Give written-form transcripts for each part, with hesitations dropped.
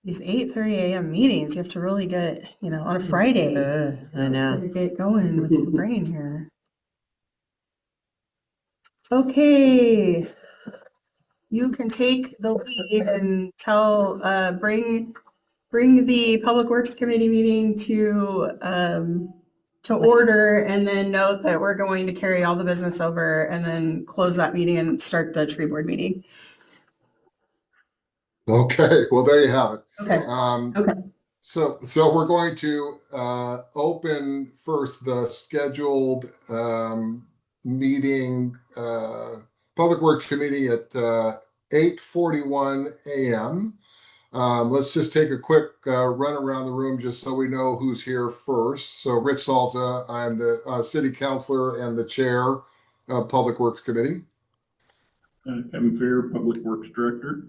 These 8:30 a.m. meetings, you have to really get, on a Friday, I know. to get going with your brain here. Okay, you can take the lead and bring the Public Works Committee meeting to order, and then note that we're going to carry all the business over and then close that meeting and start the tree board meeting. Okay, well, there you have it. Okay. Okay. So we're going to open first the scheduled meeting, Public Works Committee at 8:41 a.m. Let's just take a quick run around the room just so we know who's here first. So Rich Salta, I'm the city councilor and the chair of Public Works Committee. Kevin Fair, Public Works Director.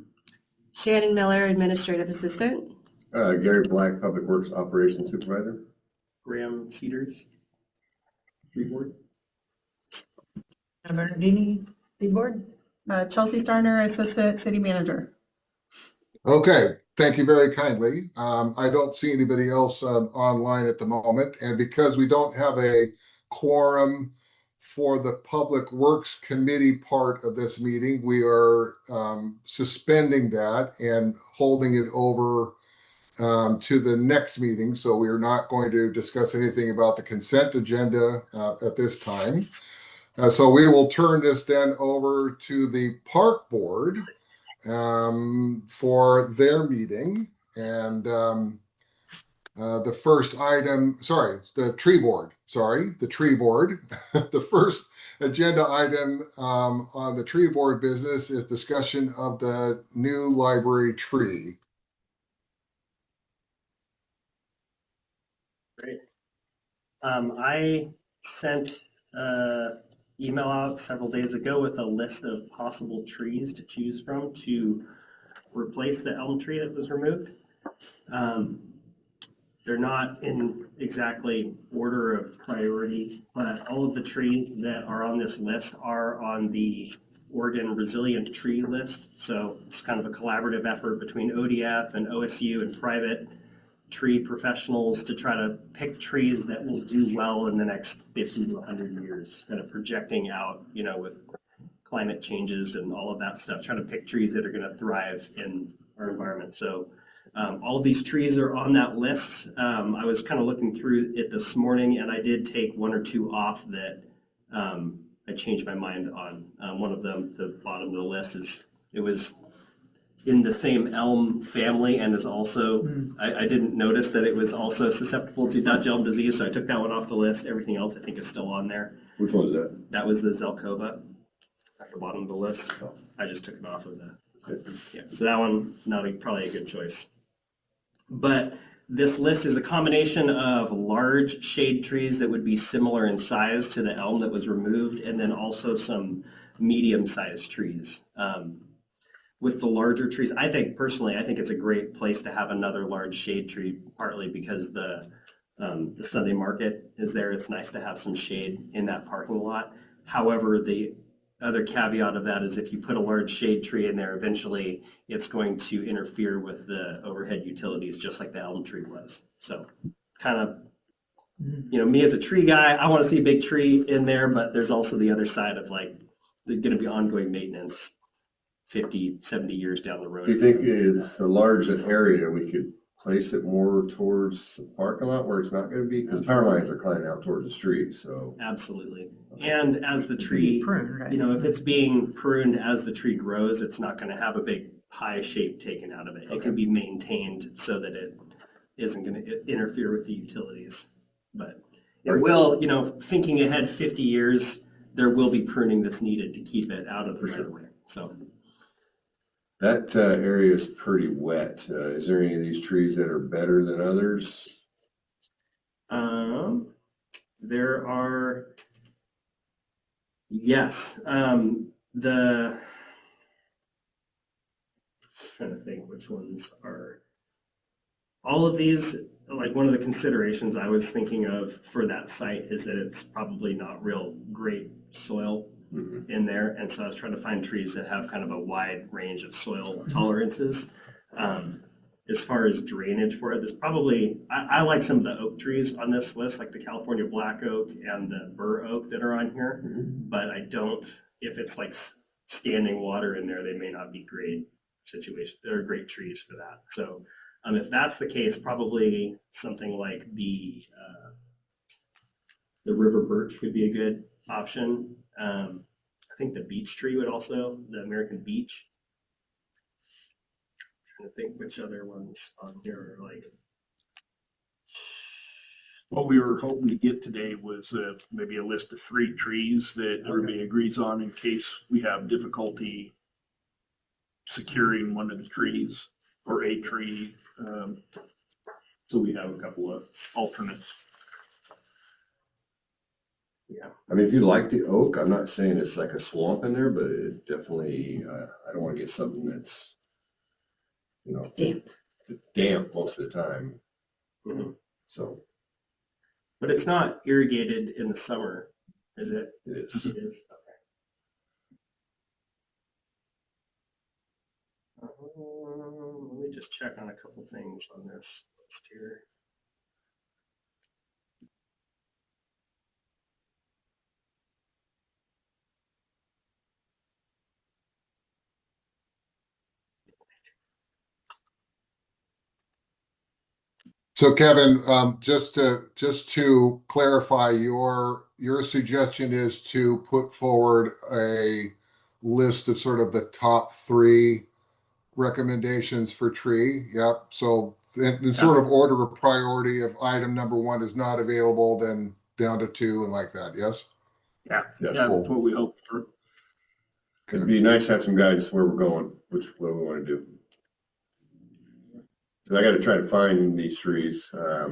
Shannon Miller, Administrative Assistant. Gary Black, Public Works Operations Supervisor. Graham Cedars, Tree Board. Bernardini, Tree Board. Chelsea Starner, Assistant City Manager. Okay, thank you very kindly. I don't see anybody else online at the moment, and because we don't have a quorum for the Public Works Committee part of this meeting, we are suspending that and holding it over to the next meeting. So we are not going to discuss anything about the consent agenda at this time. So we will turn this then over to the Park Board for their meeting. And the first item, the tree board. The first agenda item on the tree board business is discussion of the new library tree. Great. I sent email out several days ago with a list of possible trees to choose from to replace the elm tree that was removed. They're not in exactly order of priority, but all of the trees that are on this list are on the Oregon Resilient Tree List. So it's kind of a collaborative effort between ODF and OSU and private tree professionals to try to pick trees that will do well in the next 50 to 100 years, kind of projecting out, with climate changes and all of that stuff, trying to pick trees that are going to thrive in our environment. So all of these trees are on that list. I was kind of looking through it this morning, and I did take one or two off that I changed my mind on. One of them, the bottom of the list, it was in the same elm family and is also, I didn't notice that it was also susceptible to Dutch elm disease, so I took that one off the list. Everything else I think is still on there. Which one is that? That was the Zelkova at the bottom of the list. So I just took it off of that. Yeah, so that one, probably a good choice. But this list is a combination of large shade trees that would be similar in size to the elm that was removed, and then also some medium-sized trees. With the larger trees, I think it's a great place to have another large shade tree, partly because the Sunday market is there. It's nice to have some shade in that parking lot. However, the other caveat of that is if you put a large shade tree in there, eventually it's going to interfere with the overhead utilities, just like the elm tree was. So kind of, me as a tree guy, I want to see a big tree in there, but there's also the other side of there's going to be ongoing maintenance 50, 70 years down the road. Do you think it's a large area we could place it more towards the parking lot where it's not going to be? Because power lines are climbing out towards the street, so. Absolutely. And as the tree, Pruned, right? if it's being pruned as the tree grows, it's not going to have a big pie shape taken out of it. It can be maintained so that it isn't going to interfere with the utilities. But it will, thinking ahead 50 years, there will be pruning that's needed to keep it out of the roadway. So. That area is pretty wet. Is there any of these trees that are better than others? There are, yes. Trying to think which ones are. All of these, one of the considerations I was thinking of for that site is that it's probably not real great soil. in there. And so I was trying to find trees that have kind of a wide range of soil tolerances. As far as drainage for it, there's probably, I like some of the oak trees on this list, like the California black oak and the bur oak that are on here. But I don't, if it's like standing water in there, they may not be great situation. They're great trees for that. So if that's the case, probably something like the river birch could be a good option. I think the beech tree would also, the American beech. I think which other ones on here are like. What we were hoping to get today was maybe a list of 3 trees that everybody agrees on in case we have difficulty securing one of the trees or a tree. So we have a couple of alternates. Yeah. I mean, if you like the oak, I'm not saying it's like a swamp in there, but it definitely, I don't want to get something that's, damp most of the time. Mm-hmm. So But it's not irrigated in the summer, is it? it is. It is. Okay. Let me just check on a couple things on this list here. So Kevin, just to clarify, your suggestion is to put forward a list of sort of the top 3 recommendations for tree. Yep. So in sort of order of priority, if item number 1 is not available, then down to 2 and like that. Yes. Yeah, Yes. that's what we hope for. It'd be nice to have some guidance where we're going, what we want to do. Because I got to try to find these trees. I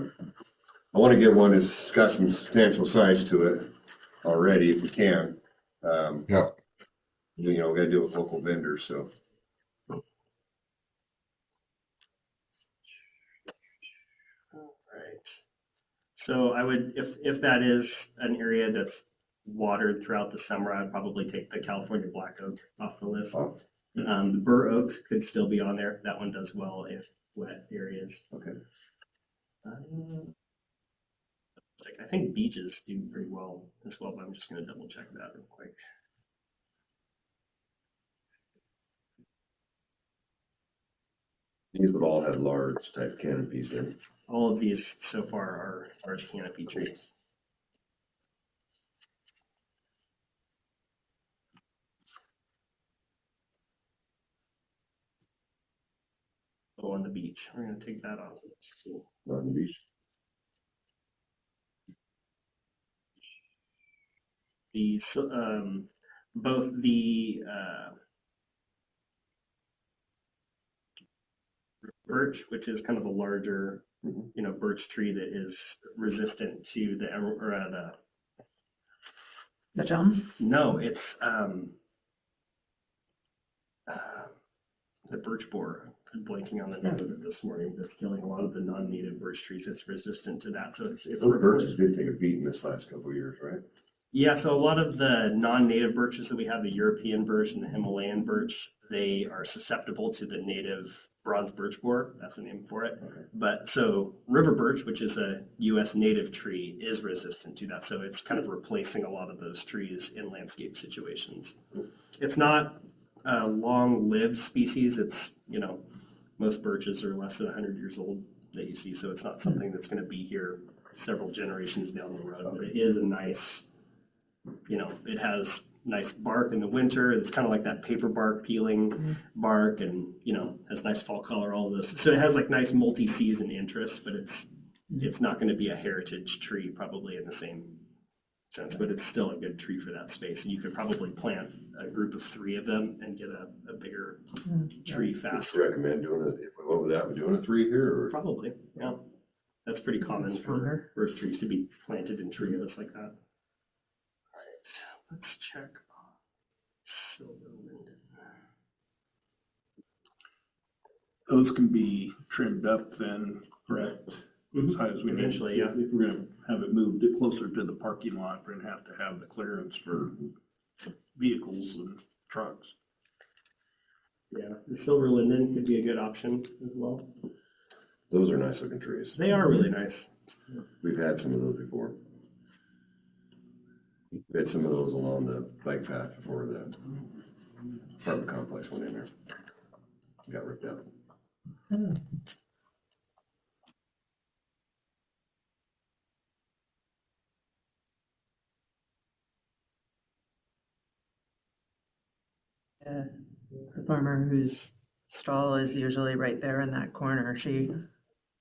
want to get one that's got some substantial size to it already, if we can. Yeah. We got to deal with local vendors, so. Right. So I would, if that is an area that's watered throughout the summer, I'd probably take the California black oak off the list. Oh. The bur oaks could still be on there. That one does well in wet areas. Okay. I think beeches do pretty well as well, but I'm just going to double check that real quick. These would all have large type canopies in. All of these so far are large canopy trees. Oh, on the beach. We're going to take that off. Let's see. On the beach. Both the birch, which is kind of a larger, birch tree that is resistant to The gum. no, it's the birch borer. I'm blanking on the name of it this morning. That's killing a lot of the non-native birch trees. It's resistant to that, so it's Those birches did take a beating this last couple of years, right? Yeah, so a lot of the non-native birches that we have, the European birch and the Himalayan birch, they are susceptible to the native bronze birch borer. That's the name for it. Okay. But so river birch, which is a U.S. native tree, is resistant to that. So it's kind of replacing a lot of those trees in landscape situations. It's not a long-lived species. It's, most birches are less than 100 years old that you see. So it's not something that's going to be here several generations down the road. But it is a nice, it has nice bark in the winter. It's kind of like that paper bark peeling bark and, has nice fall color, all of this. So it has like nice multi-season interest, but it's not going to be a heritage tree probably in the same sense, but it's still a good tree for that space. And you could probably plant a group of 3 of them and get a bigger tree Would you faster. recommend doing it, if we went with that, we're doing a 3 here or? Probably, yeah. That's pretty common for birch trees to be planted in trios like that. Let's check silver linden. Those can be trimmed up then, correct? As high as we Eventually, yeah. If we're gonna have it moved closer to the parking lot, we're gonna have to have the clearance for vehicles and trucks. Yeah, the silver linden could be a good option as well. Those are nice looking trees. They are really nice. We've had some of those before. We had some of those along the bike path before the apartment complex went in there. Got ripped out. The farmer whose stall is usually right there in that corner,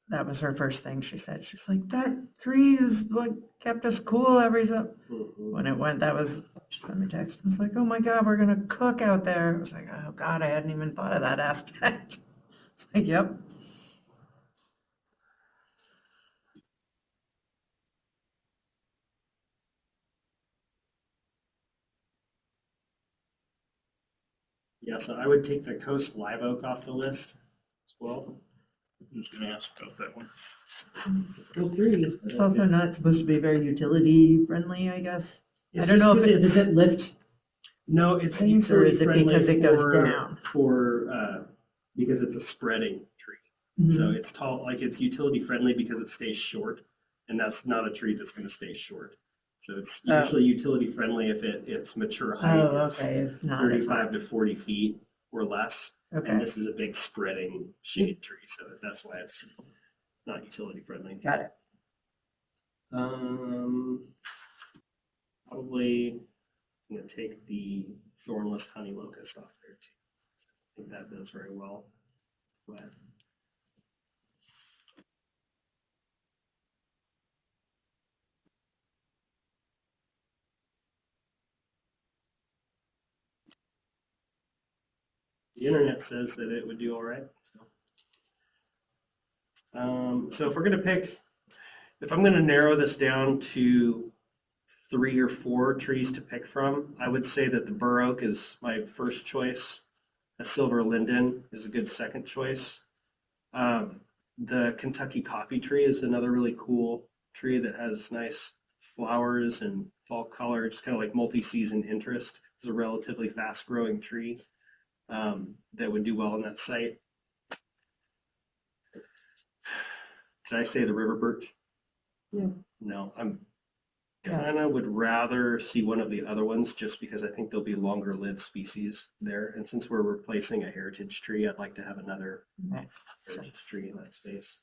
that was her first thing she said. She's like, that tree is what kept us cool every time. When it went, she sent me a text. I was like, oh my God, we're gonna cook out there. I was like, oh God, I hadn't even thought of that aspect. It's like, yep. Yeah, so I would take the coast live oak off the list as well. I was gonna ask about that one. It's also not supposed to be very utility friendly, I guess. It's I don't know just if 'cause does it lift? No, it's Things, or utility is it friendly because it goes for, down? because it's a spreading tree. So it's tall, like it's utility friendly because it stays short, and that's not a tree that's gonna stay short. So it's Oh. usually utility friendly if its mature height Oh, is okay, it's not. 35 to 40 feet or less. And Okay, this is a big spreading shade tree, so that's why it's not utility friendly. got it. Probably I'm gonna take the thornless honey locust off there too. I think that does very well. But the internet says that it would do all right. So if we're gonna if I'm gonna narrow this down to 3 or 4 trees to pick from, I would say that the bur oak is my first choice. A silver linden is a good second choice. The Kentucky coffee tree is another really cool tree that has nice flowers and fall color. It's kind of like multi-season interest. It's a relatively fast-growing tree that would do well on that site. Did I say the river birch? Yeah. No, I'm kind of would rather see one of the other ones just because I think there'll be longer lived species there. And since we're replacing a heritage tree, I'd like to have another heritage tree in that space.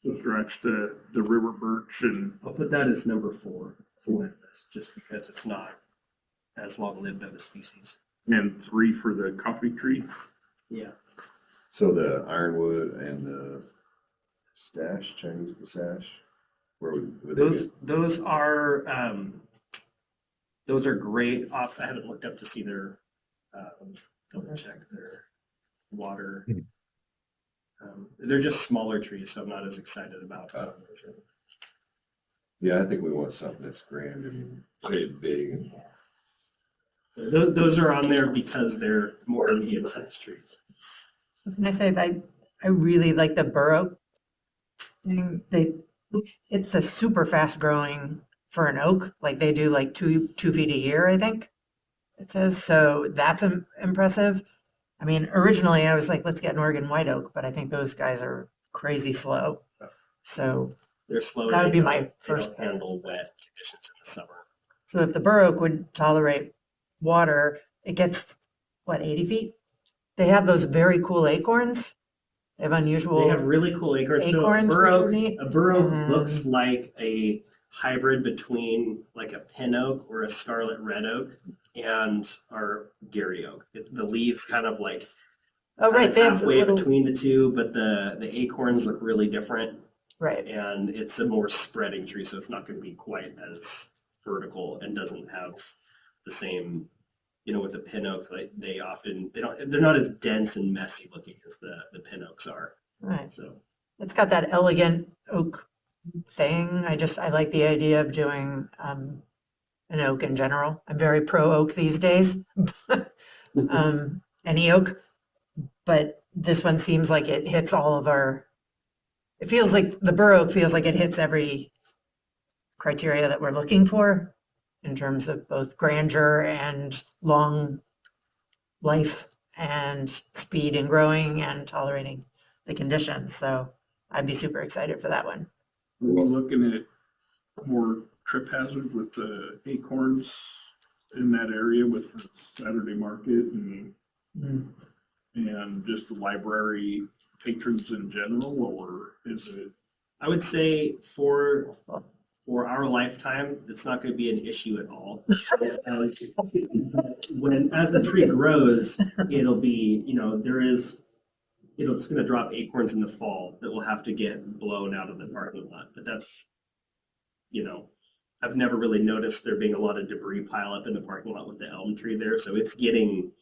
So scratch the river birch and I'll put that as number 4 on my list, just because it's not as long lived of a species. 3 for the coffee tree. Yeah. So the ironwood and the Chinese sash, where would they get? Those are great. I haven't looked up to see their double check their water. They're just smaller trees, so I'm not as excited about them. Yeah, I think we want something that's grand and big. Those are on there because they're more medium-sized trees. Can I say that I really like the bur oak thing? It's a super fast growing for an oak. Like they do like 2 feet a year, I think it says. So that's impressive. I mean, originally I was like, let's get an Oregon white oak, but I think those guys are crazy slow. So They're slower. that would be They my don't first. handle wet conditions in the summer. So if the bur oak would tolerate water, it gets, what, 80 feet? They have those very cool acorns. They have unusual. They have really cool acorns. So Acorns, a bur which are oak, neat. a bur oak And looks like a hybrid between like a pin oak or a scarlet red oak and our Gary oak. The leaves kind of like Oh, right. They have halfway little, between the two, but the acorns look really different, right. and it's a more spreading tree, so it's not going to be quite as vertical and doesn't have the same, with the pin oak, like they're not as dense and messy looking as the pin oaks are. Right. So It's got that elegant oak thing. I like the idea of doing an oak in general. I'm very pro oak these days. Any oak, but this one seems like it hits all of our. It feels like the bur oak feels like it hits every criteria that we're looking for. in terms of both grandeur and long life and speed and growing and tolerating the conditions. So I'd be super excited for that one. We're looking at more trip hazard with the acorns in that area with the Saturday market Mm. and just the library patrons in general, or is it? I would say for our lifetime, it's not going to be an issue at all. When as the tree grows, it'll be it's going to drop acorns in the fall that will have to get blown out of the parking lot. But that's I've never really noticed there being a lot of debris pile up in the parking lot with the elm tree there, so it's getting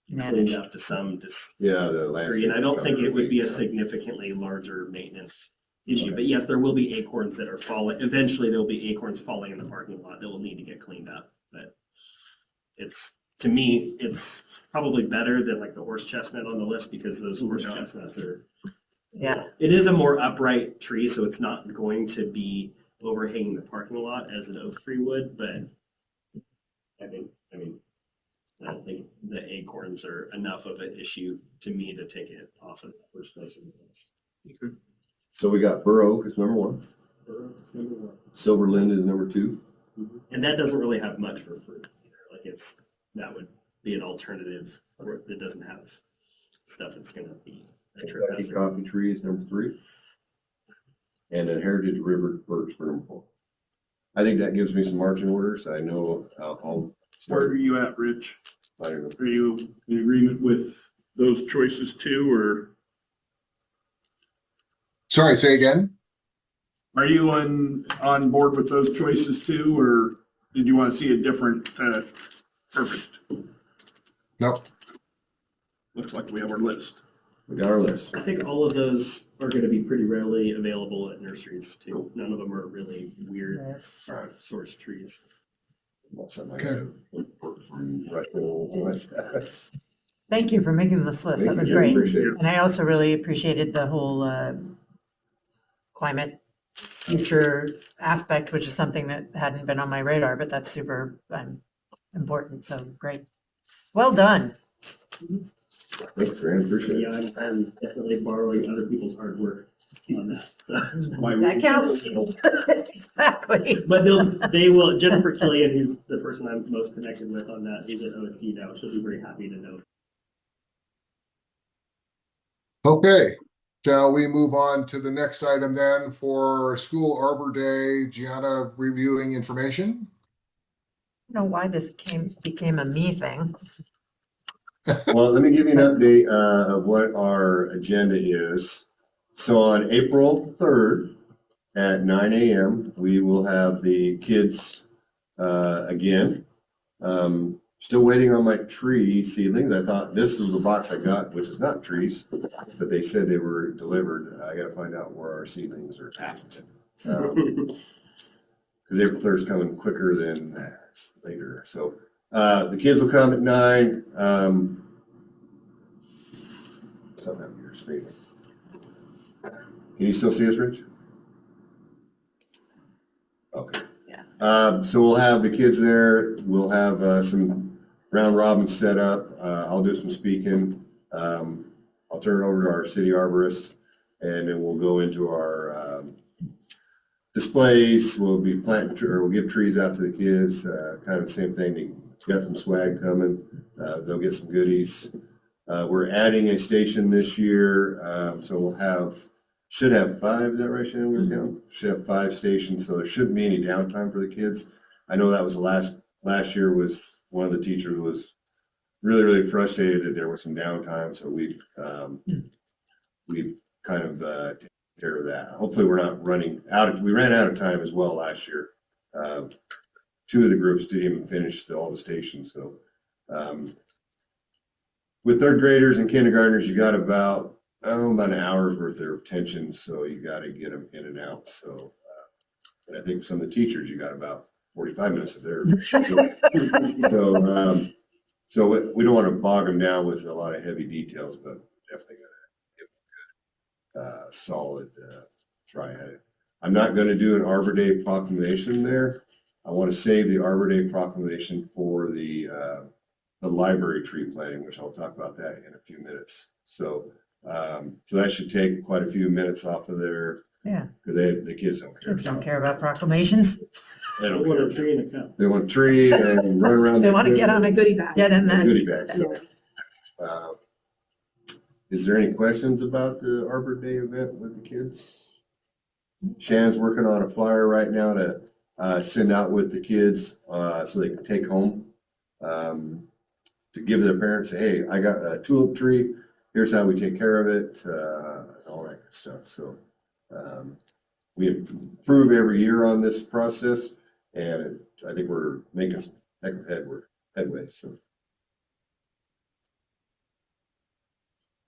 cleaned up to some Yeah, degree, and I don't think it would be a significantly larger maintenance issue. But yes, there will be acorns that are falling. Eventually, there will be acorns falling in the parking lot that will need to get cleaned up. But to me, it's probably better than like the horse chestnut on the list because those horse chestnuts are. Yeah. It is a more upright tree, so it's not going to be overhanging the parking lot as an oak tree would. But I don't think the acorns are enough of an issue to me to take it off in the first place. So we got bur oak is number one. Silver lind is number two. And that doesn't really have much for fruit either. Like that would be an alternative that doesn't have stuff that's going to be a trip Kentucky hazard. coffee tree is number three. And then heritage river birch for number four. I think that gives me some marching orders. I know I'll Where are start. you at, Rich? I don't know. Are you in agreement with those choices too, or Sorry, say again? are you on board with those choices too, or did you want to see a different, perfect? Nope. Looks like we have our list. We got our list. I think all of those are going to be pretty rarely available at nurseries too. None of them are really weird source trees. Okay. Thank you for making this list. That Thank was you. great. Appreciate it. And I also really appreciated the whole climate future aspect, which is something that hadn't been on my radar, but that's super important. So great. Well done. Thanks, Grant. Appreciate Yeah, it. I'm definitely borrowing other people's hard work on that. So. That counts. Exactly. But they will. Jennifer Killian, who's the person I'm most connected with on that, is at OSU now. She'll be very happy to know. Okay, shall we move on to the next item then for School Arbor Day? Gianna reviewing information? I don't know why this became a me thing. Well, let me give you an update of what our agenda is. So on April 3rd at 9 a.m., we will have the kids again. Still waiting on my tree seedlings. I thought this is the box I got, which is not trees, but they said they were delivered. I got to find out where our seedlings are at. Because April 3rd is coming quicker than later. So the kids will come at 9. Something happened to your screen. Can you still see us, Rich? Okay. Yeah. So we'll have the kids there. We'll have some round robin set up. I'll do some speaking. I'll turn it over to our city arborist, and then we'll go into our displays. We'll be planting, or we'll give trees out to the kids. Kind of the same thing. They got some swag coming. They'll get some goodies. We're adding a station this year, so should have 5, is that right, Shannon? We're counting? Should have 5 stations, so there shouldn't be any downtime for the kids. I know that was last year was one of the teachers was really, really frustrated that there was some downtime, so we've kind of taken care of that. Hopefully we're not running out. We ran out of time as well last year. 2 of the groups didn't even finish all the stations, so with third graders and kindergartners, you got about an hour's worth of attention, so you got to get them in and out. So I think some of the teachers, you got about 45 minutes of theirs. So we don't want to bog them down with a lot of heavy details, but definitely got to give them a good, solid try at it. I'm not going to do an Arbor Day proclamation there. I want to save the Arbor Day proclamation for the library tree planting, which I'll talk about that in a few minutes. So, so that should take quite a few minutes off of there. Yeah. Because the kids don't care. Kids don't care about proclamations. They don't They want a care. tree in a cup. They want a tree and run around. They want to get on a goodie bag. Get in that. goodie bag. So, is there any questions about the Arbor Day event with the kids? Shannon's working on a flyer right now to send out with the kids so they can take home to give their parents, hey, I got a tulip tree. Here's how we take care of it, all that good stuff. So we improve every year on this process, and I think we're making some heck of headway. So.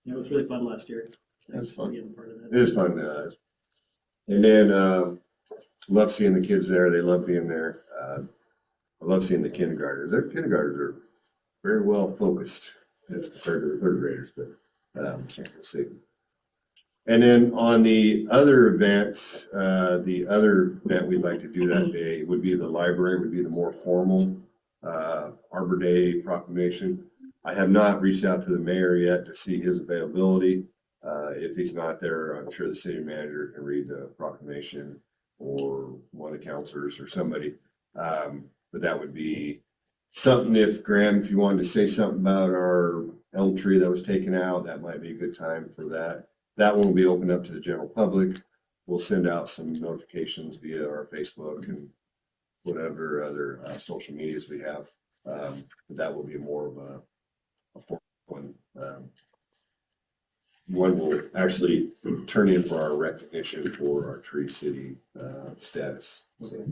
It was really fun last year. That's fun. Being part of that. It is fun. And then love seeing the kids there. They love being there. I love seeing the kindergartners. Their kindergartners are very well focused as compared to the third graders, but we'll see. And then on the other event, we'd like to do that day would be the library, would be the more formal Arbor Day proclamation. I have not reached out to the mayor yet to see his availability. If he's not there, I'm sure the city manager can read the proclamation or one of the counselors or somebody. But that would be something if you wanted to say something about our elm tree that was taken out, that might be a good time for that. That one will be opened up to the general public. We'll send out some notifications via our Facebook and whatever other social medias we have. But that will be more of a one. One will actually turn in for our recognition for our Tree City status. So,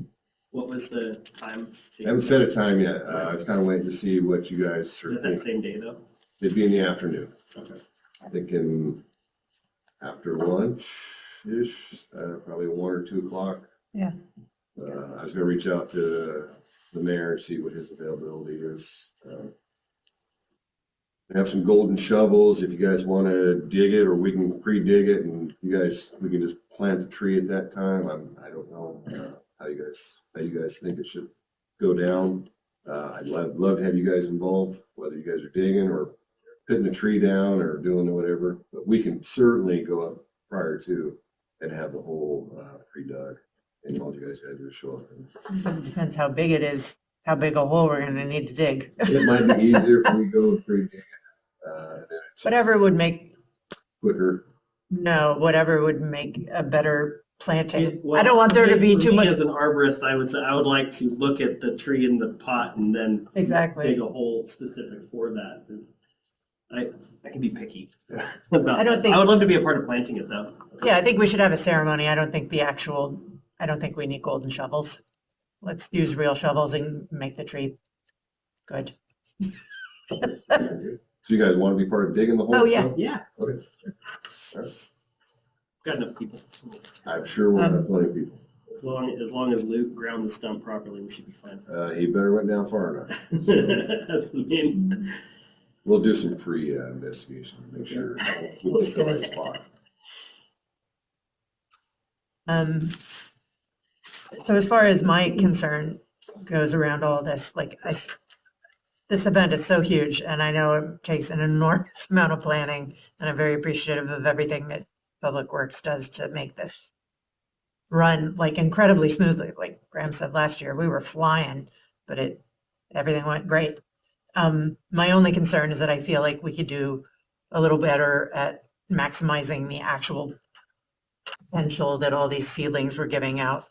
What was the time? I haven't set a time yet. I was kind of waiting to see what you guys Is are it that thinking. same day though? It'd be in the afternoon. Okay. I'm thinking after lunch-ish, probably 1 or 2 o'clock. Yeah. I was gonna reach out to the mayor and see what his availability is. Have some golden shovels if you guys want to dig it, or we can pre-dig it and we can just plant the tree at that time. I don't know how you guys think it should go down. I'd love to have you guys involved, whether you guys are digging or putting the tree down or doing whatever, but we can certainly go up prior to and have the whole pre-dug, and all you guys gotta do is show up. It depends how big it is, how big a hole we're gonna need to dig. It might be easier if we go pre-dig it. Whatever would make, Quicker. no, whatever would make a better planting. Well, I don't want there to be for too me much. As an arborist, I would like to look at the tree in the pot and then Exactly. dig a hole specific for that. I can be picky about I don't that. think- I would love to be a part of planting it though. Yeah, I think we should have a ceremony. I don't think we need golden shovels. Let's use real shovels and make the tree good. So you guys want to be part of digging the hole? Oh, yeah. Yeah. Okay. All right. Got enough people. I'm sure we'll have plenty of people. As long as Luke ground the stump properly, we should be fine. He better went down far enough. That's the main. We'll do some pre-investigation to make sure we get the right spot. So as far as my concern goes around all this, this event is so huge, and I know it takes an enormous amount of planning, and I'm very appreciative of everything that Public Works does to make this run incredibly smoothly. Like Graham said last year, we were flying, but everything went great. My only concern is that I feel like we could do a little better at maximizing the actual potential that all these seedlings we're giving out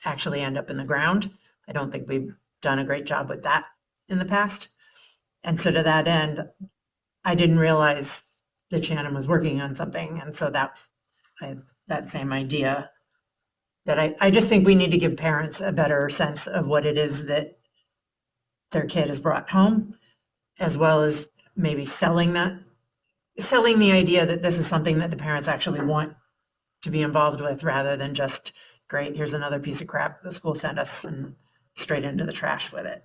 actually end up in the ground. I don't think we've done a great job with that in the past. And so to that end, I didn't realize that Shannon was working on something. And so I had that same idea that I just think we need to give parents a better sense of what it is that their kid has brought home, as well as maybe selling the idea that this is something that the parents actually want to be involved with, rather than just, great, here's another piece of crap the school sent us and straight into the trash with it.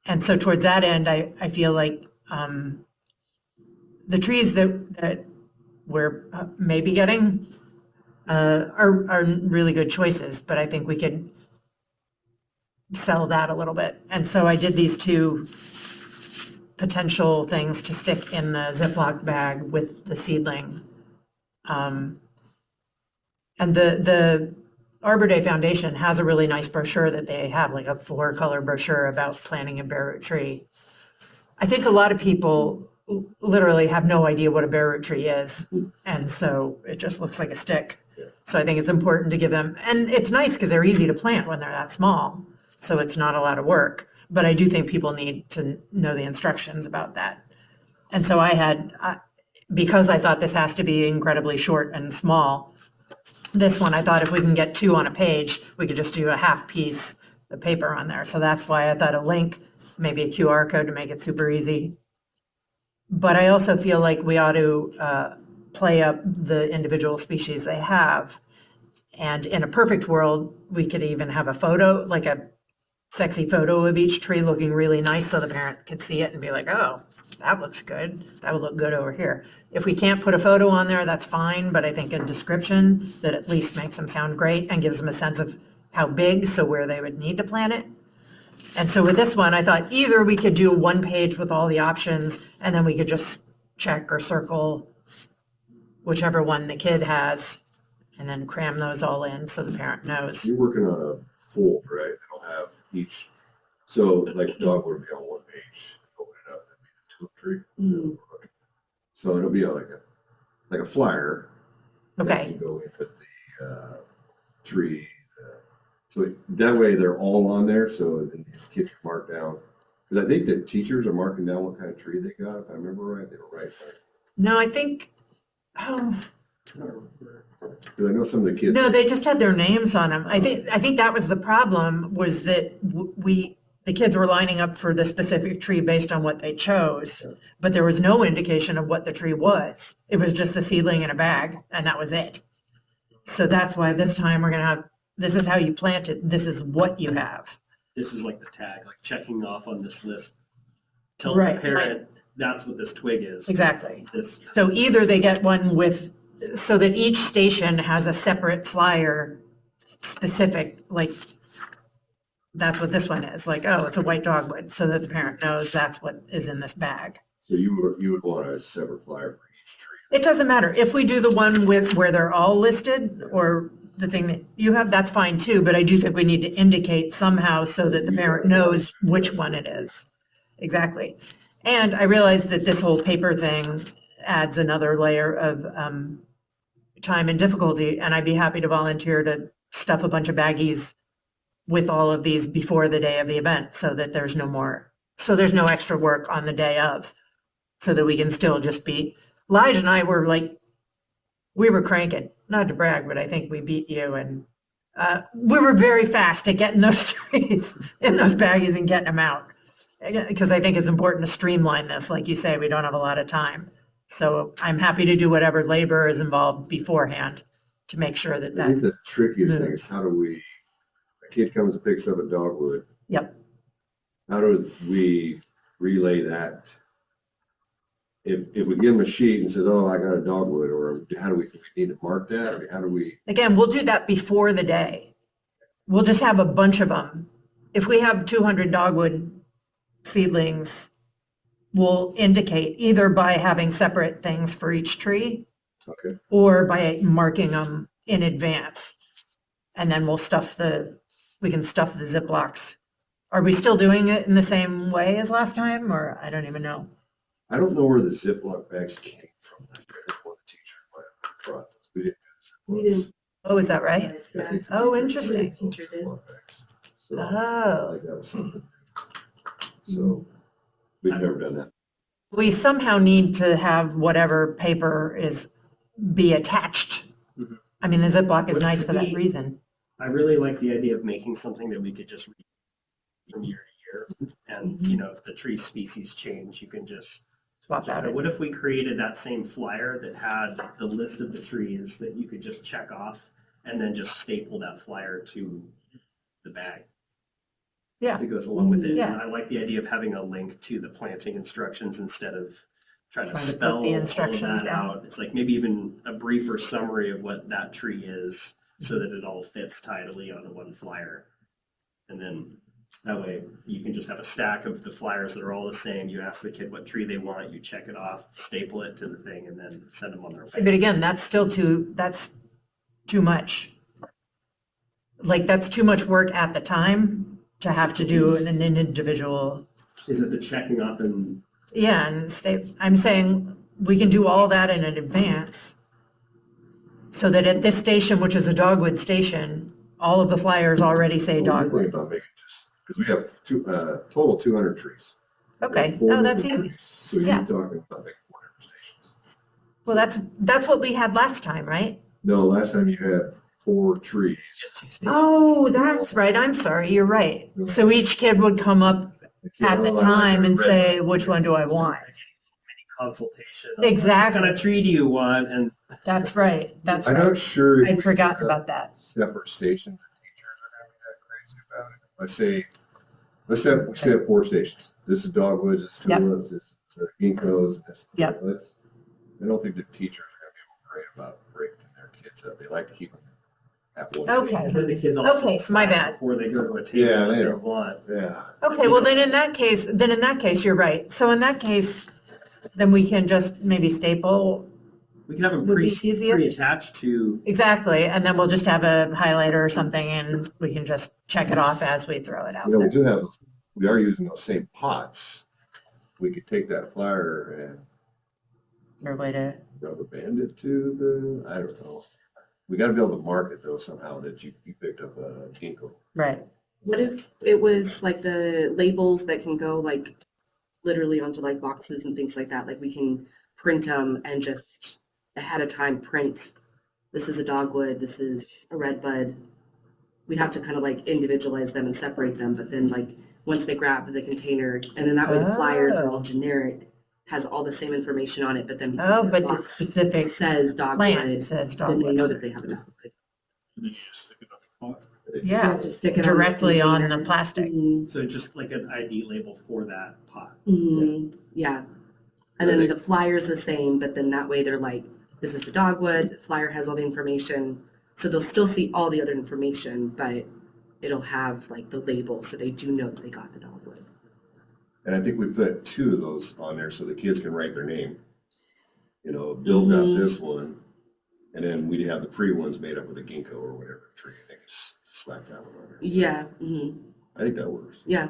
And so towards that end, I feel like the trees that we're maybe getting are really good choices, but I think we could sell that a little bit. And so I did these two potential things to stick in the Ziploc bag with the seedling. And the Arbor Day Foundation has a really nice brochure that they have, like a 4-color brochure about planting a bare root tree. I think a lot of people literally have no idea what a bare root tree is, and so it just looks like a stick. So I think it's important to give them, and it's nice because they're easy to plant when they're that small, so it's not a lot of work. But I do think people need to know the instructions about that. And so because I thought this has to be incredibly short and small, this one, I thought if we can get 2 on a page, we could just do a half piece of paper on there. So that's why I thought a link, maybe a QR code to make it super easy. But I also feel like we ought to play up the individual species they have. And in a perfect world, we could even have a photo, like a sexy photo of each tree looking really nice so the parent could see it and be like, oh, that looks good. That would look good over here. If we can't put a photo on there, that's fine, but I think a description that at least makes them sound great and gives them a sense of how big, so where they would need to plant it. And so with this one, I thought either we could do one page with all the options and then we could just check or circle whichever one the kid has and then cram those all in so the parent knows. You're working on a fold, right? It'll have each, so like dogwood will be on one page, open it up, it'll be the tulip tree. So it'll be like a flyer. That Okay, can go into the tree. So that way they're all on there, so the kids can mark down. Because I think the teachers are marking down what kind of tree they got, if I remember right. They were right. no, I think, oh, Because I know some of the kids. no, they just had their names on them. I think that was the problem, was that the kids were lining up for the specific tree based on what they chose, but there was no indication of what the tree was. It was just the seedling in a bag, and that was it. So that's why this time we're gonna have, this is how you plant it, this is what you have. This is like the tag, like checking off on this list. Tell the Right, parent that's what this twig is. Exactly. This, So either they get one with, so that each station has a separate flyer specific, like, that's what this one is, like, oh, it's a white dogwood, so that the parent knows that's what is in this bag. So you would want a separate flyer for each tree. It doesn't matter. If we do the one with where they're all listed, or the thing that you have, that's fine too, but I do think we need to indicate somehow so that the parent knows which one it is. Exactly. And I realize that this whole paper thing adds another layer of time and difficulty, and I'd be happy to volunteer to stuff a bunch of baggies with all of these before the day of the event so that there's no extra work on the day of, so that we can still just be, Lige and I were like, we were cranking, not to brag, but I think we beat you, and we were very fast at getting those trees in those baggies and getting them out. Because I think it's important to streamline this. Like you say, we don't have a lot of time. So I'm happy to do whatever labor is involved beforehand to make sure that I think that, the trickiest thing is moves. how do we, a kid comes and picks up a dogwood, Yep. how do we relay that? If we give them a sheet and said, oh, I got a dogwood, or how do we need to mark that? Or how do we? Again, we'll do that before the day. We'll just have a bunch of them. If we have 200 dogwood seedlings, we'll indicate either by having separate things for each tree Okay. or by marking them in advance. And then we can stuff the Ziplocs. Are we still doing it in the same way as last time, or I don't even know? I don't know where the Ziploc bags came from. I forget what the teacher might have brought those. We didn't do We Ziplocs. didn't. Oh, is that right? I think the Oh, teachers interesting. made those Teacher did. Ziploc bags. So I Oh, think that was something. So we've never done that. we somehow need to have whatever paper be attached. Mhm. I mean, the Ziploc is Which nice could for that be- reason. I really like the idea of making something that we could just read from year to year. And, if the tree species change, you can just, Swap out it. what if we created that same flyer that had the list of the trees that you could just check off and then just staple that flyer to the bag Yeah, that goes along with it? Yeah. And I like the idea of having a link to the planting instructions instead of trying to Trying to put spell the all of instructions that down. out. It's like maybe even a briefer summary of what that tree is so that it all fits tidily on one flyer. And then That way you can just have a stack of the flyers that are all the same. You ask the kid what tree they want, you check it off, staple it to the thing, and then send them on their way. But again, that's too much. Like, that's too much work at the time to have to do an individual. Is it the checking off and Yeah, and I'm saying we can do all that in advance. So that at this station, which is a Dogwood station, all of the flyers already say Well, we're Dogwood. thinking about making just, because we have total 200 trees. Okay, Four oh, that's different easy. trees. So you're Yeah. talking about making 4 different stations. Well, that's what we had last time, right? No, last time you had 4 trees. Oh, that's right. I'm sorry. You're right. So each kid would come up at the time and say, which one do I want? consultation? Exactly. What kind of tree do you want? And That's right. That's I'm not right. sure. if I'd we forgotten have about that. Separate stations that teachers are going to be that crazy about it. We say 4 stations. This is Dogwoods, this is Yep. Tulips, this is Ginkgos, and this is Yep. Violets. I don't think the teachers are going to be great about breaking their kids up. They like to keep them at one Okay. station. then the kids all Okay, my bad. before they go to a table Yeah, what they they don't. want. Yeah. Okay, well, then in that case, you're right. So in that case, then we can just maybe staple. We can have them Would be easiest. pre-attached to. Exactly, and then we'll just have a highlighter or something and we can just check it off as we throw it out You know, there. we are using those same pots. We could take that flyer and Or way to, rubber band it to I don't know. We got to be able to market though somehow that you picked up a ginkgo. right. What if it was like the labels that can go like literally onto like boxes and things like that? Like we can print them and just ahead of time print, this is a dogwood, this is a redbud. We'd have to kind of like individualize them and separate them, but then like once they grab the container, and then that way the flyers are all generic, has all the same information on it, but then Oh, the but the box specific says plant dogwood, says then they dogwood. know that they have a dogwood. And then you just stick it on the pot. Yeah, just stick it on directly on the container. plastic. So just like an ID label for that pot. Yeah. And then the flyer's the same, but then that way they're like, this is the dogwood, the flyer has all the information. So they'll still see all the other information, but it'll have like the label so they do know that they got the dogwood. And I think we put 2 of those on there so the kids can write their name. You know, Bill got this one, and then we have the pre ones made up with a ginkgo or whatever tree. They can just slap that one on there. Yeah. I think that works. Yeah.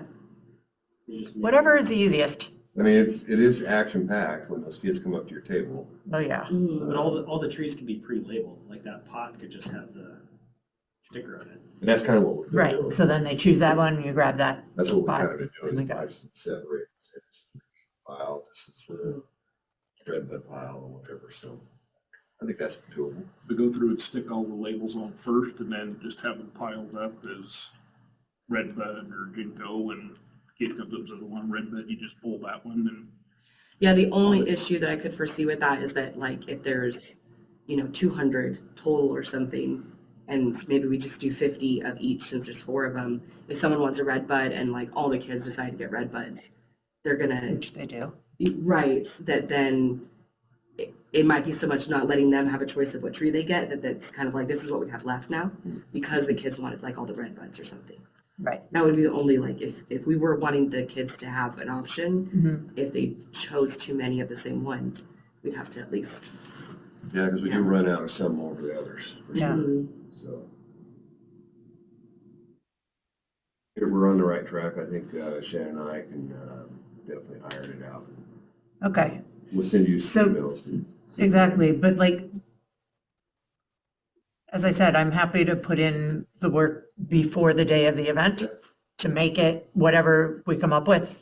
Whatever is easiest. I mean, it is action packed when those kids come up to your table. Oh, yeah. But all the trees can be pre-labeled. Like that pot could just have the sticker on it. And that's kind of what we're Right, doing. so then they choose that one, you grab that. That's what we've pot, kind of been doing. and Is they go. separate. This is the pile. This is the redbud pile or whatever. So I think that's doable. We go through and stick all the labels on first and then just have them piled up as redbud or ginkgo, and ginkgo goes in the one, redbud, you just pull that one and. Yeah, the only issue that I could foresee with that is that like if there's, 200 total or something, and maybe we just do 50 of each since there's 4 of them. If someone wants a red bud and like all the kids decide to get red buds, they're gonna, Which they do. right, that then it might be so much not letting them have a choice of what tree they get that's kind of like, this is what we have left now, because the kids wanted like all the red buds or something. Right. That would be the only, like, if we were wanting the kids to have an option, if they chose too many of the same one, we'd have to at least. Yeah, because we do run out of some over the others. Yeah. So if we're on the right track, I think Shannon and I can definitely iron it out. Okay, We'll send you So- some emails. exactly, but like, as I said, I'm happy to put in the work before the day of the event to make it whatever we come up with.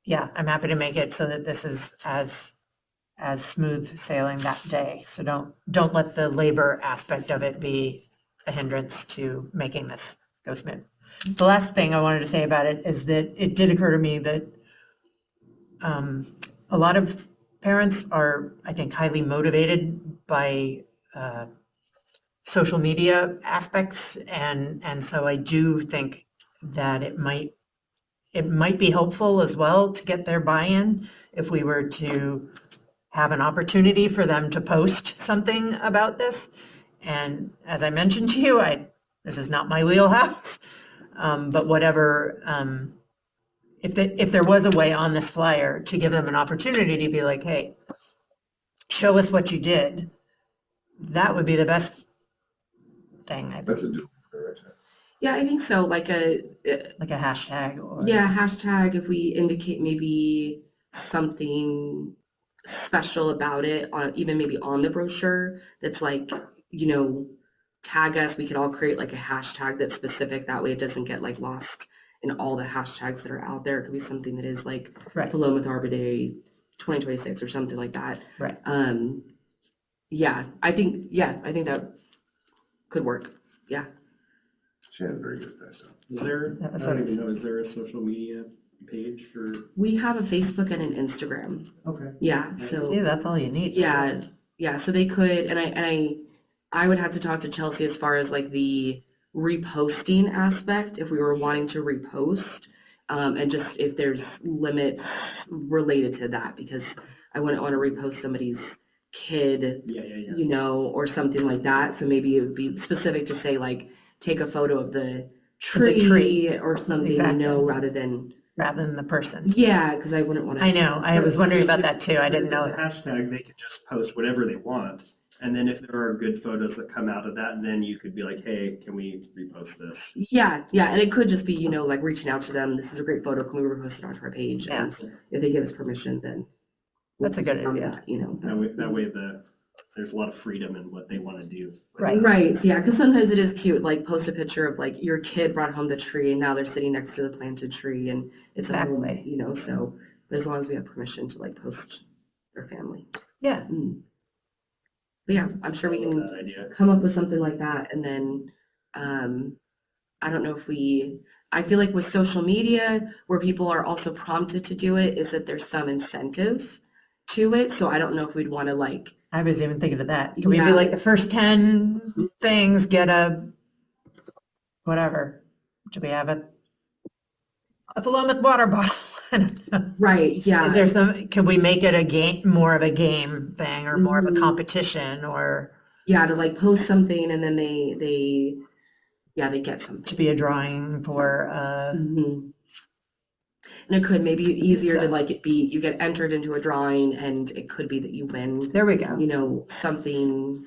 Yeah, I'm happy to make it so that this is as smooth sailing that day. So don't let the labor aspect of it be a hindrance to making this go smooth. The last thing I wanted to say about it is that it did occur to me that a lot of parents are, I think, highly motivated by social media aspects, and so I do think that it might be helpful as well to get their buy-in if we were to have an opportunity for them to post something about this. And as I mentioned to you, this is not my wheelhouse. But whatever, if there was a way on this flyer to give them an opportunity to be like, hey, show us what you did, that would be the best thing, I That's think, a doable. Yeah, I think so. Like like a hashtag or. yeah, hashtag if we indicate maybe something special about it on even maybe on the brochure that's like, you know, tag us. We could all create like a hashtag that's specific. That way it doesn't get like lost in all the hashtags that are out there. It could be something that is like Right. Philomath Arbor Day 2026 or something like that. Right. Yeah, I think that could work. Yeah. Shannon, very good at that stuff. Is there, That I was don't what even it- know, is there a social media page for? We have a Facebook and an Instagram. Okay. Yeah, so Yeah, that's all you need. yeah, so they could, and I would have to talk to Chelsea as far as like the reposting aspect, if we were wanting to repost, and just if there's limits related to that, because I wouldn't want to repost somebody's kid, Yeah. you know, or something like that. So maybe it would be specific to say like, take a photo of the tree or something, you know, Exactly. Rather than the person. yeah, because I wouldn't want to. I know, I was wondering about that too, I didn't The know. hashtag, they could just post whatever they want. And then if there are good photos that come out of that, then you could be like, hey, can we repost this? Yeah, and it could just be, you know, like reaching out to them. This is a great photo. Can we repost it onto our page? Yeah. And if they give us permission, then we'll That's a good post it on idea. that, you know. That way there's a lot of freedom in what they want to do. Right. Right, yeah, because sometimes it is cute, like post a picture of like your kid brought home the tree and now they're sitting next to the planted tree and it's a home, Exactly. you know, so as long as we have permission to like post their family. Yeah, But yeah, I'm sure we I love can that idea. come up with something like that and then I don't know if I feel like with social media where people are also prompted to do it is that there's some incentive to it. So I don't know if we'd want to like, I was even thinking of that. Can we Yeah. be like the first 10 things get a, whatever? Do we have a Philomath water bottle? I don't know. right, Is yeah. there some, can we make it a game, more of a game thing or more of a Mhm. competition or Yeah, to like post something and then they get something. to be a drawing for, Mhm. And it could maybe easier to Pizza. like it be, you get entered into a drawing and it could be that you win, there we go. you know, something,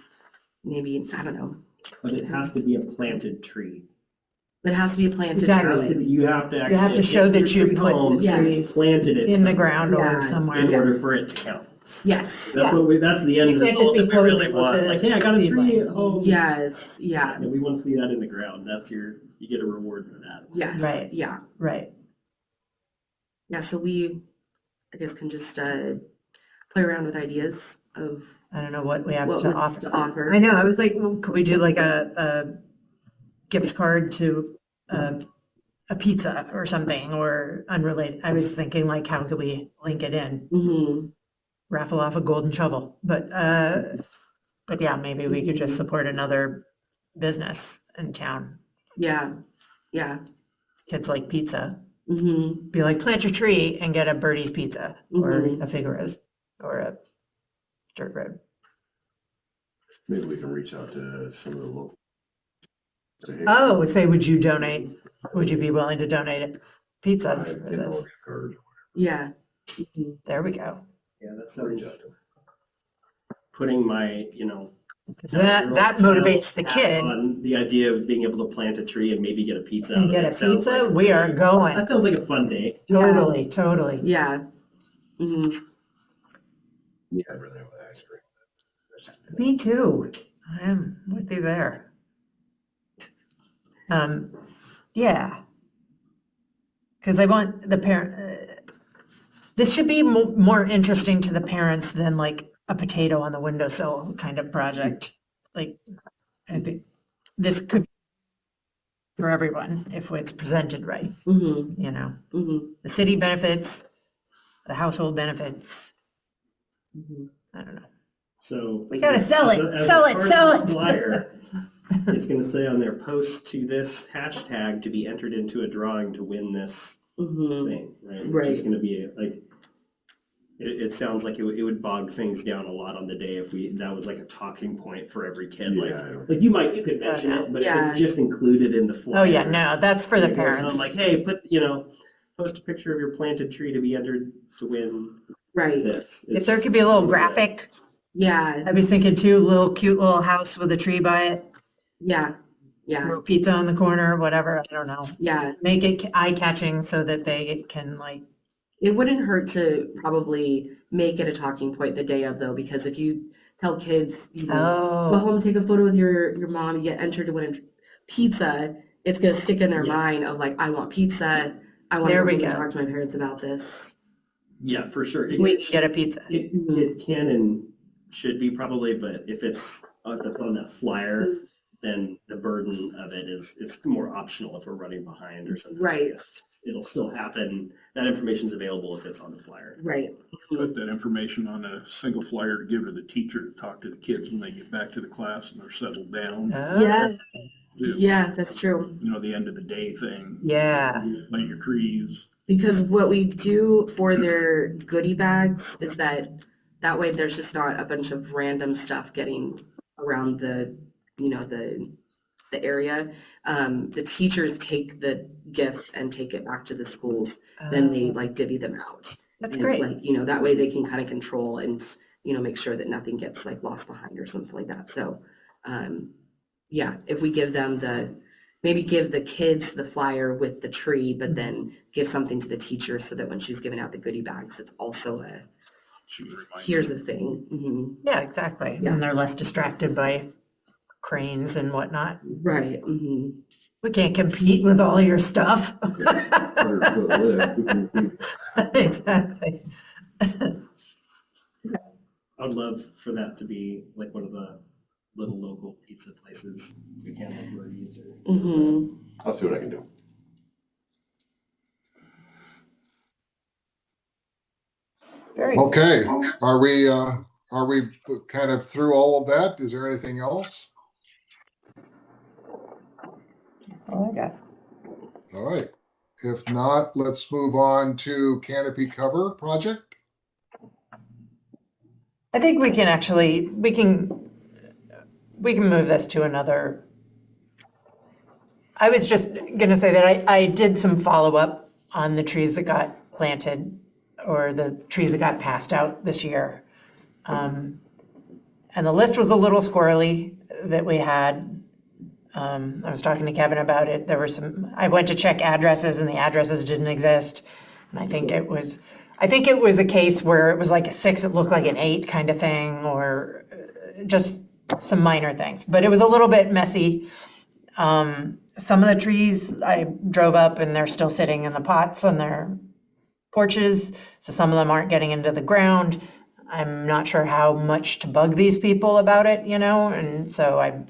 maybe, I don't know. But it has to be a planted tree. It has to be a planted Exactly. tree. You have to You have to actually show get that your you tree put home, the Yeah. tree planted it in the somewhere ground or Yeah. somewhere. in order for it to count. Yes. Yeah. That's the end You can't just result be that we really posing with want. the Like, hey, I got a tree seedling. at home. Yes, yeah, And we want to see that in the ground. You get a reward for that. yes, Right. yeah. Right. Yeah, so we, I guess, can just play around with ideas of I don't know what we have what to we offer. to offer. I know, I was like, well, could we do like a gift card to a pizza or something or unrelated? I was thinking like, how could we link it in? Hmm. Raffle off a golden shovel. But yeah, maybe we could just support another business in town. Yeah, Kids like pizza. hmm Be like, plant your tree and get a Birdie's pizza or Mhm. a Figaro's or a dirt road. Maybe we can reach out to some of the local. Say, hey, Oh, say, would you donate? Would you be willing to donate it? buy Pizzas for $10 this? gift cards. yeah. Mhm. There we go. Yeah, that's Reach out to them. putting my, 'Cause that motivates the kid. on the idea of being able to plant a tree and maybe get a pizza out And of get it. a Sounds pizza, like we are going. that sounds like a fun day. Totally, totally. Yeah. hmm Yeah, I'd rather have ice cream. Me too. I would be there. Yeah. Because I want the parent, this should be more interesting to the parents than like a potato on the windowsill kind of project. Like, I think this could for everyone if it's presented right, hmm you know. hmm The city benefits, the household benefits. hmm I don't know. So We gotta sell it, as a sell it, part of sell the it. flyer, it's going to say on there, post to this hashtag to be entered into a drawing to win this hmm thing, right? Which Right. is going to be like It sounds like it would bog things down a lot on the day if that was like a talking point for every kid. Yeah. Like you could mention it, but if Yeah. it's just included in the flyer. Oh, yeah, no, that's for and the it goes parents. on like, hey, post a picture of your planted tree to be entered to win Right. this. If there could be a little graphic, Yeah. I'd be thinking too, cute little house with a tree by it, Yeah. Yeah. little pizza on the corner, whatever, I don't know. Yeah. Make it eye-catching so that they can like, It wouldn't hurt to probably make it a talking point the day of, though, because if you tell kids, go oh, home, take a photo with your mom, you get entered to win pizza, it's gonna stick in their Yes. mind of like, I want pizza. I want to There go we home and go. talk to my parents about this. Yeah, for sure. we can get a pizza. It can and should be probably, but if it's on that flyer, then the burden of it it's more optional if we're running behind or something. Right. Yes, it'll still happen. That information's available if it's on the flyer. Right. Put that information on a single flyer to give to the teacher to talk to the kids when they get back to the class and they're settled down. Yeah. Yeah. Yeah, that's true. The end of the day thing. Yeah. Plant your trees. Because what we do for their goodie bags is that way there's just not a bunch of random stuff getting around the area. The teachers take the gifts and take it back to the schools. Then they like divvy them out. That's And great. it's like, that way they can kind of control and, make sure that nothing gets like lost behind or something like that. So, yeah, if we give them maybe give the kids the flyer with the tree, but then give something to the teacher so that when she's giving out the goodie bags, it's also here's a thing. Mm-hmm. Yeah, exactly. Yeah. And they're less distracted by cranes and whatnot. Right. Mm-hmm. We can't compete with all your stuff. 100-foot lift. Exactly. I would love for that to be like one of the little local pizza places. We can't have Murray's or. Mm-hmm. I'll see what I can do. Very Okay, are we kind of through all of that? Is there anything else? all I got. All right. If not, let's move on to canopy cover project. I think we can move this to another. I was just gonna say that I did some follow-up on the trees that got planted or the trees that got passed out this year. And the list was a little squirrely that we had. I was talking to Kevin about it. There were I went to check addresses and the addresses didn't exist. And I think it was a case where it was like a 6, it looked like an 8 kind of thing, or just some minor things. But it was a little bit messy. Some of the trees I drove up and they're still sitting in the pots on their porches. So some of them aren't getting into the ground. I'm not sure how much to bug these people about it, and so I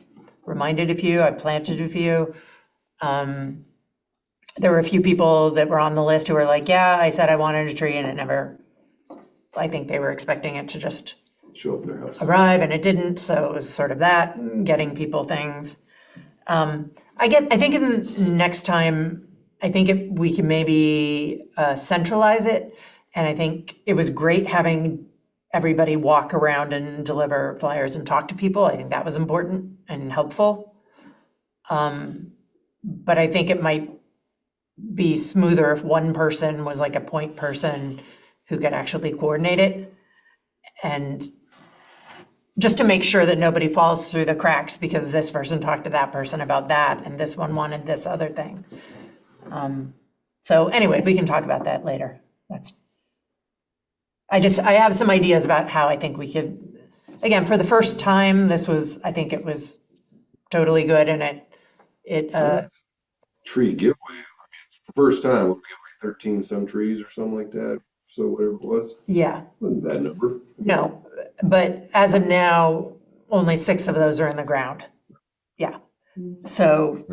reminded a few, I planted a few. There were a few people that were on the list who were like, yeah, I said I wanted a tree and it never, I think they were expecting it to just Show up at their house. arrive and it didn't, so it was sort of that, getting people things. I think in next time, I think we can maybe centralize it, and I think it was great having everybody walk around and deliver flyers and talk to people. I think that was important and helpful. But I think it might be smoother if one person was like a point person who could actually coordinate it. And just to make sure that nobody falls through the cracks because this person talked to that person about that and this one wanted this other thing. So anyway, we can talk about that later. I have some ideas about how I think we could, again, for the first time, I think it was totally good, and it Tree giveaway. First time, we'll give away 13 some trees or something like that. So whatever it was, yeah, wasn't a bad number. no, but as of now, only 6 of those are in the ground. Yeah, so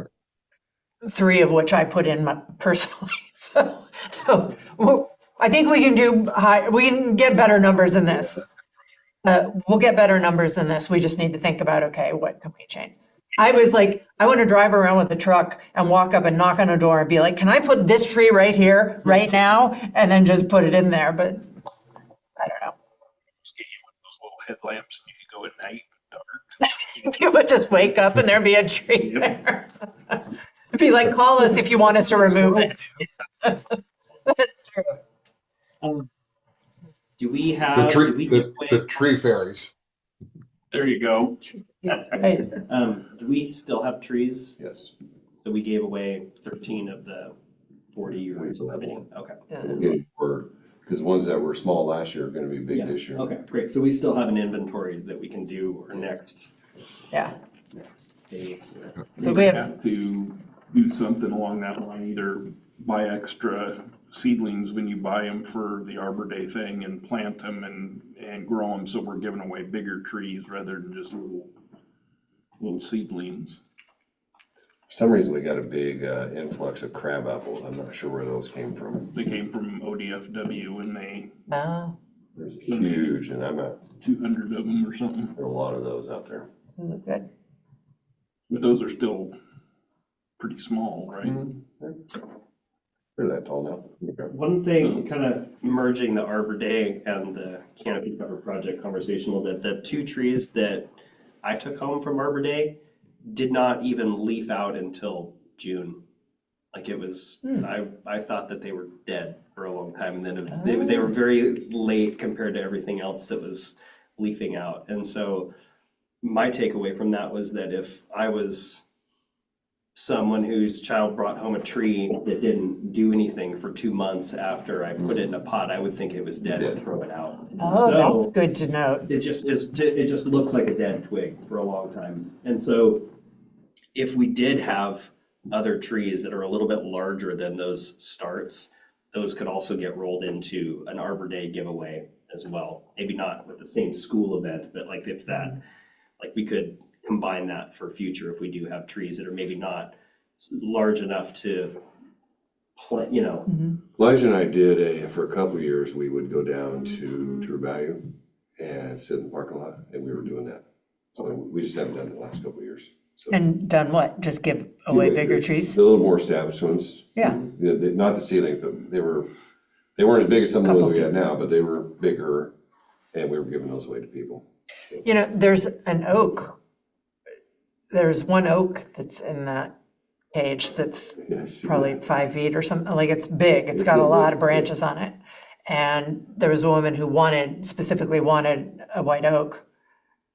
3 of which I put in personally. So well, I think we can we can get better numbers than this. We'll get better numbers than this. We just need to think about, okay, what can we change? I was like, I want to drive around with a truck and walk up and knock on a door and be like, can I put this tree right here, right now? And then just put it in there. But I don't know. Just get you one of those little headlamps and you can go at night, dark. You would just wake up and there'd be a tree there. It'd be like, call us if you want us to remove this. That's true. Do we The have, tree, do we give the away, tree fairies. There you go. Right. do we still have trees? Yes. So we gave away 13 of the 40 or so many. Okay. We're getting more, because the ones that were small last year are gonna be big Yeah. this year. Okay, great. So we still have an inventory that we can do our next Yeah. phase. But we have, have to do something along that line, either buy extra seedlings when you buy them for the Arbor Day thing and plant them and grow them, so we're giving away bigger trees rather than just little seedlings. For some reason, we got a big influx of crab apples. I'm not sure where those came from. They came from ODFW and oh, There's huge, and I'm not, 200 of them or something, there are a lot of those out there. good. but those are still pretty small, right? They're that tall now. Okay. One thing, kind of merging the Arbor Day and the canopy cover project conversation a little bit, the 2 trees that I took home from Arbor Day did not even leaf out until June. Like it was, I thought that they were dead for a long time, and then they were very late compared to everything else that was leafing out. And so my takeaway from that was that if I was someone whose child brought home a tree that didn't do anything for 2 months after I put it in a pot, I would think it was dead and throw it out. Oh, that's So good to know. it just looks like a dead twig for a long time. And so if we did have other trees that are a little bit larger than those starts, those could also get rolled into an Arbor Day giveaway as well. Maybe not with the same school event, but like if that, like we could combine that for future if we do have trees that are maybe not large enough to plant, you know. Elijah and I did for a couple of years, we would go down to True Value and sit in the parking lot, and we were doing that. So we just haven't done it the last couple of years. So And done what? Just give away bigger trees? The little more established ones. Yeah. Not the ceilings, but they weren't as big as some of the ones we had now, but they were bigger, and we were giving those away to people. You know, there's an oak. There's one oak that's in that page that's Yeah, I see probably that. 5 feet or something. Like it's big. It's It's got a big, lot yeah. of branches on it. And there was a woman who specifically wanted a white oak.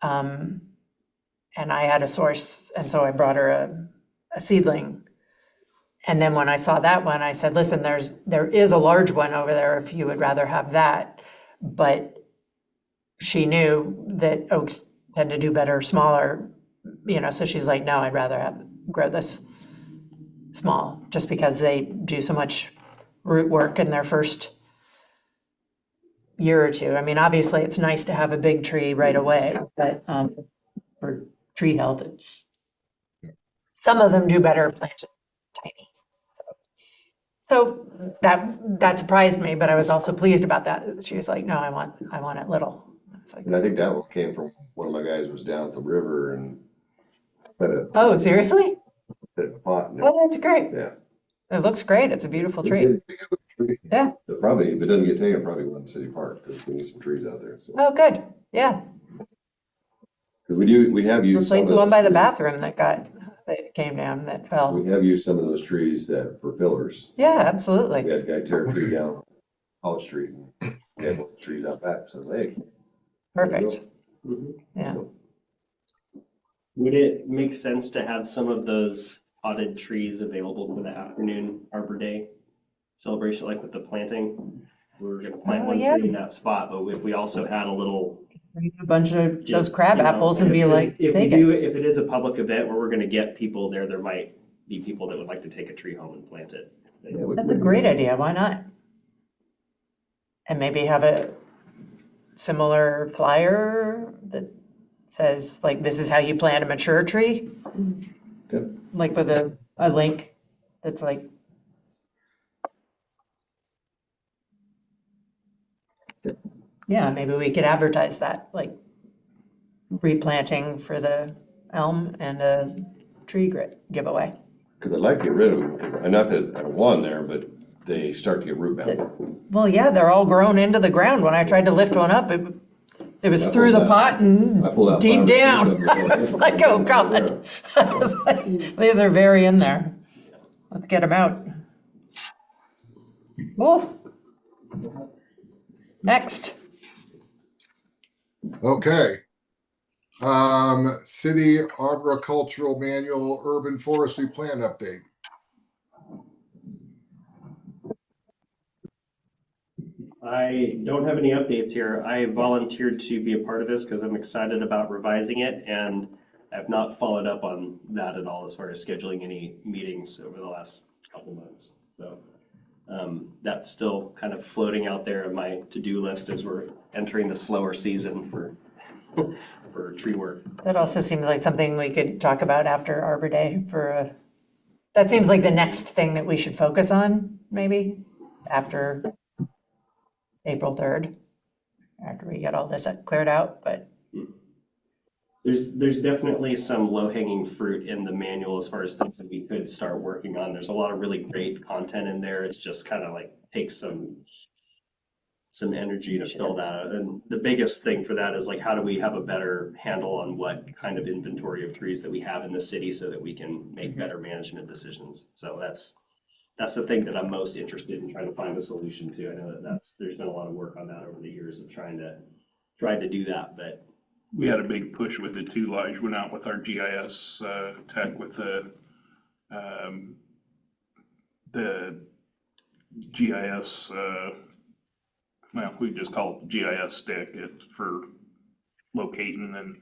And I had a source, and so I brought her a seedling. And then when I saw that one, I said, listen, there is a large one over there if you would rather have that. But she knew that oaks tend to do better smaller, you know, so she's like, no, I'd rather grow this small, just because they do so much root work in their first year or two. I mean, obviously, it's nice to have a big tree right away, but for tree health, some of them do better planted tiny. So that surprised me, but I was also pleased about that. She was like, no, I want it little. It's like, And I think that one came from one of my guys was down at the river and put oh, seriously? a pot in it. Oh, that's great. Yeah. It looks great. It's a beautiful tree. It's a good tree. Yeah. So probably, if it doesn't get taken, probably one in City Park, because we need some trees out there. So, Oh, good. Yeah. because we have used some Replace of the one by the trees. bathroom that came down, that fell. We have used some of those trees for fillers. Yeah, We absolutely. had a guy tear a tree down College Street and we had one of the trees out back. So, hey. Perfect. Mhm. Yeah. Would it make sense to have some of those potted trees available for the afternoon Arbor Day celebration, like with the planting? We're gonna plant Oh, one yeah. tree in that spot, but if we also had a little. A bunch of those just, crab you know, apples and be if- like, If we take do, it. if it is a public event where we're gonna get people there, there might be people that would like to take a tree home and plant it. That's a great idea. Why not? And maybe have a similar flyer that says, like, this is how you plant a mature tree. Good. Like with a link that's like. Yeah, maybe we could advertise that, like replanting for the elm and a tree giveaway. Because I'd like to get rid of them, because not that I don't want them there, but they start to get root bound. Well, yeah, they're all grown into the ground. When I tried to lift one up, it was I through pulled the pot and I pulled out deep 5 or 6 down. of them. It's like, oh God. I was like, these are very in there. Let's get them out. Oh. Next. Okay. City Arboricultural Manual Urban Forestry Plan Update. I don't have any updates here. I volunteered to be a part of this because I'm excited about revising it, and I've not followed up on that at all as far as scheduling any meetings over the last couple months. So that's still kind of floating out there on my to-do list as we're entering the slower season for tree work. That also seemed like something we could talk about after Arbor Day that seems like the next thing that we should focus on, maybe, after April 3rd, after we get all this cleared out, but. There's definitely some low-hanging fruit in the manual as far as things that we could start working on. There's a lot of really great content in there. It's just kind of like takes some energy to fill that out. And the biggest thing for that is like, how do we have a better handle on what kind of inventory of trees that we have in the city so that we can make better management decisions? So that's the thing that I'm most interested in trying to find a solution to. I know there's been a lot of work on that over the years of trying to do that, but We had a big push with it too. Lige went out with our GIS tech with the GIS. Well, we just call it the GIS stick for locating, and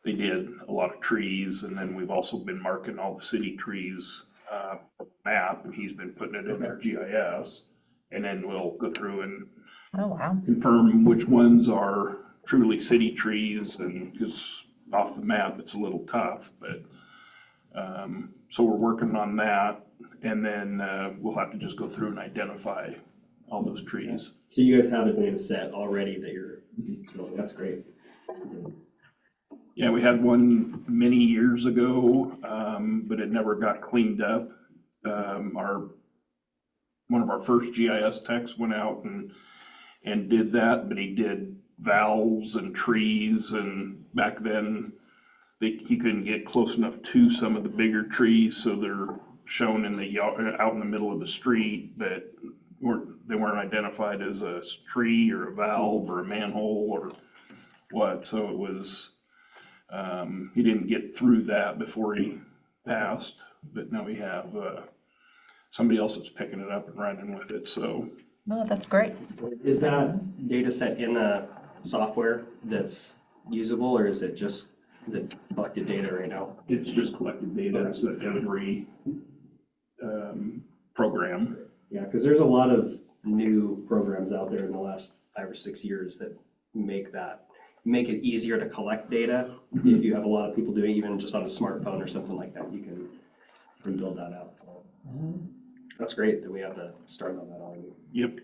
they did a lot of trees. And then we've also been marking all the city trees map, and he's been putting it in our GIS. And then we'll go through and Oh, wow. confirm which ones are truly city trees, and because off the map it's a little tough, but so we're working on that, and then we'll have to just go through and identify all those trees. so you guys have a data set already that you're building. That's great. Yeah, we had one many years ago, but it never got cleaned up. One of our first GIS techs went out and did that, but he did valves and trees, and back then he couldn't get close enough to some of the bigger trees, so they're shown in the yard, out in the middle of the street, that they weren't identified as a tree or a valve or a manhole or what. So it was he didn't get through that before he passed, but now we have somebody else that's picking it up and running with it. So Oh, that's great. Is that data set in a software that's usable, or is it just the collected data right now? it's just collected data, so every program. Yeah, because there's a lot of new programs out there in the last 5 or 6 years that make it easier to collect data. If you have a lot of people doing it, even just on a smartphone or something like that, you can build that out. So that's great that we have to start on that already. Yep.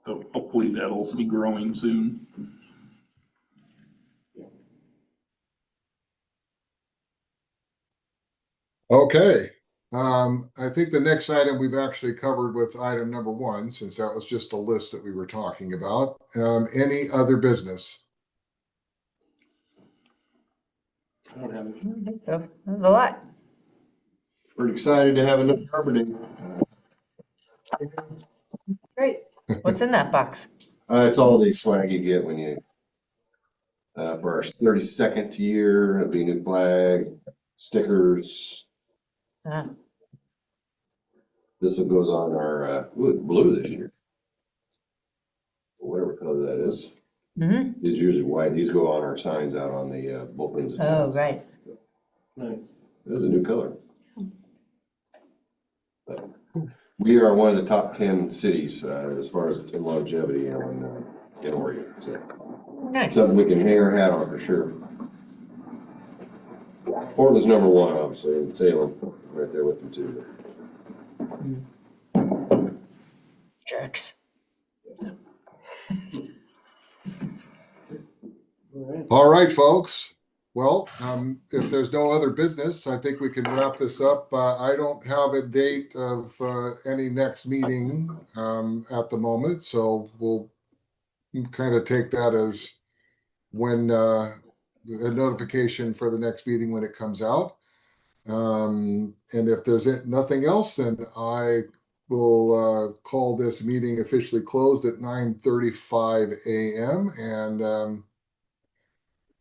So hopefully that'll be growing soon. Okay. I think the next item we've actually covered with item number 1, since that was just a list that we were talking about. Any other business? I don't have I any. don't think so. That was a lot. We're excited to have another Arbor Day. Great. What's in that box? It's all the swag you get when you, for our 32nd year, it'll be a new flag, stickers. Ah, This one goes on our, it's blue this year. Whatever color that is. mhm. It's usually white. These go on our signs out on the both ends of Oh, town. right. Nice. This is a new color. But we are one of the top 10 cities as far as in longevity in Oregon. So Nice. something we can hang our hat on for sure. Portland's number 1, obviously, and Salem right there with them too. Jerks. All right, folks. Well, if there's no other business, I think we can wrap this up. I don't have a date of any next meeting at the moment, so we'll kind of take that as when a notification for the next meeting when it comes out. And if there's nothing else, then I will call this meeting officially closed at 9:35 a.m. And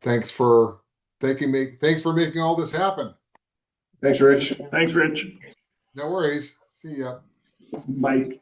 thanks for thanks for making all this happen. Thanks, Rich. Thanks, Rich. No worries. See ya. Bye.